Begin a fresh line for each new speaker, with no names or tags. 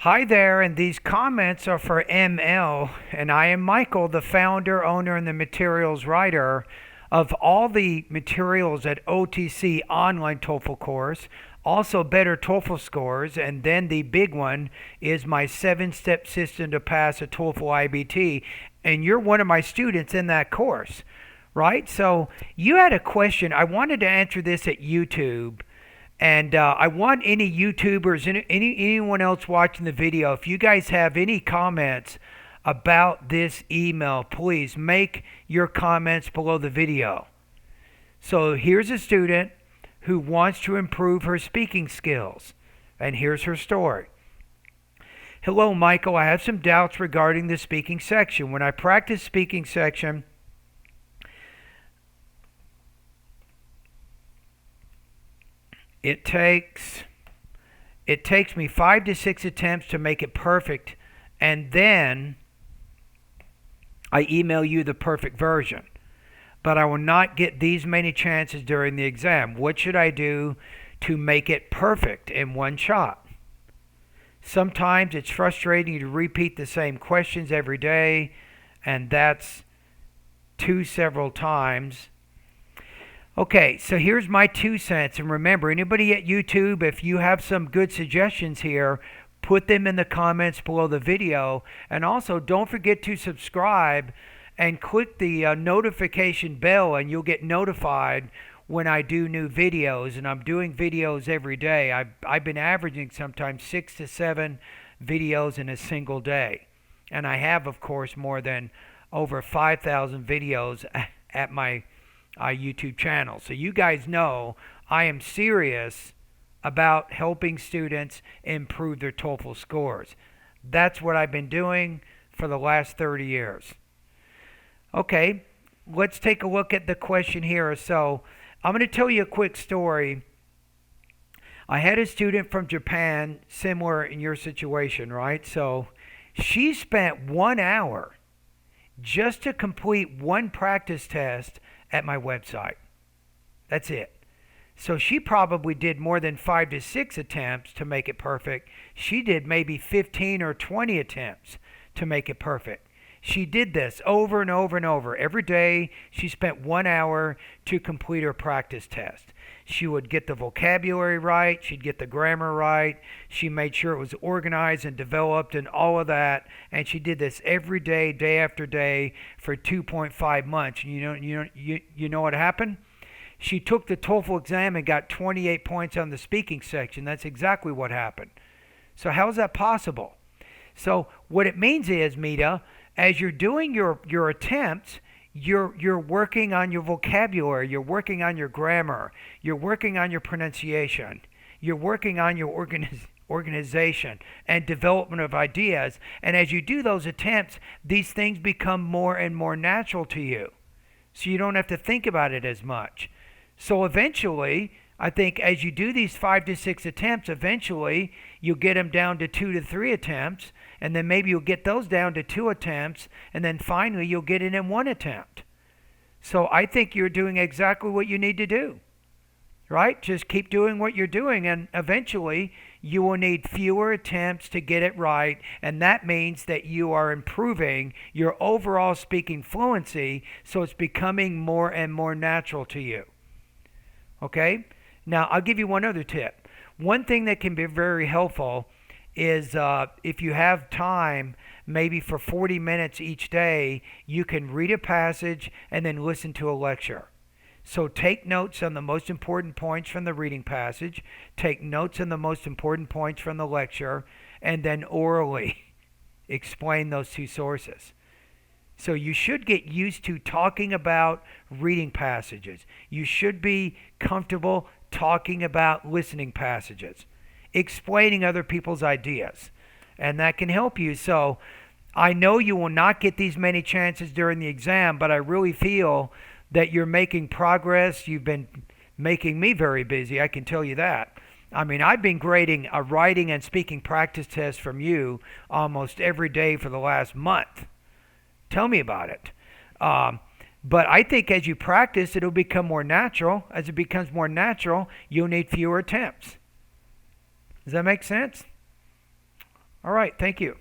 Hi there, and these comments are for ML, and I am Michael, the founder, owner, and the materials writer of all the materials at OTC Online TOEFL course, also Better TOEFL Scores, and then the big one is my 7-step system to pass a TOEFL IBT, and you're one of my students in that course, right? So you had a question. I wanted to answer this at YouTube. And I want any YouTubers, anyone else watching the video, if you guys have any comments about this email, please make your comments below the video. So here's a student who wants to improve her speaking skills. And here's her story. Hello, Michael. I have some doubts regarding the speaking section. When I practice speaking section, It takes me 5 to 6 attempts to make it perfect, and then I email you the perfect version. But I will not get these many chances during the exam. What should I do to make it perfect in one shot? Sometimes it's frustrating to repeat the same questions every day, and that's several times. Okay, so here's my 2 cents. And remember, anybody at YouTube, if you have some good suggestions here, put them in the comments below the video. And also, don't forget to subscribe and click the notification bell, and you'll get notified when I do new videos. And I'm doing videos every day. I've been averaging sometimes 6 to 7 videos in a single day. And I have, of course, more than over 5,000 videos at my YouTube channel. So you guys know I am serious about helping students improve their TOEFL scores. That's what I've been doing for the last 30 years. Okay, let's take a look at the question here. So I'm going to tell you a quick story. I had a student from Japan, similar in your situation, right? So she spent 1 hour just to complete one practice test at my website. That's it. So she probably did more than 5 to 6 attempts to make it perfect. She did maybe 15 or 20 attempts to make it perfect. She did this over and over and over. Every day she spent 1 hour to complete her practice test. She would get the vocabulary right. She'd get the grammar right. She made sure it was organized and developed and all of that. And she did this every day, day after day for 2.5 months. And you know what happened? She took the TOEFL exam and got 28 points on the speaking section. That's exactly what happened. So how is that possible? So what it means is, Mita, as you're doing your attempts, you're working on your vocabulary, you're working on your grammar, you're working on your pronunciation, you're working on your organization and development of ideas. And as you do those attempts, these things become more and more natural to you. So you don't have to think about it as much. So eventually, I think as you do these 5 to 6 attempts, eventually you'll get them down to 2 to 3 attempts, and then maybe you'll get those down to 2 attempts, and then finally you'll get it in 1 attempt. So I think you're doing exactly what you need to do, right? Just keep doing what you're doing, and eventually you will need fewer attempts to get it right, and that means that you are improving your overall speaking fluency, so it's becoming more and more natural to you. Okay? Now, I'll give you one other tip. One thing that can be very helpful is if you have time, maybe for 40 minutes each day, you can read a passage and then listen to a lecture. So take notes on the most important points from the reading passage, take notes on the most important points from the lecture, and then orally explain those 2 sources. So you should get used to talking about reading passages. You should be comfortable talking about listening passages, explaining other people's ideas, and that can help you. So I know you will not get these many chances during the exam, but I really feel that you're making progress. You've been making me very busy, I can tell you that. I mean, I've been grading a writing and speaking practice test from you almost every day for the last month. Tell me about it. But I think as you practice, it'll become more natural. As it becomes more natural, you'll need fewer attempts. Does that make sense? All right. Thank you.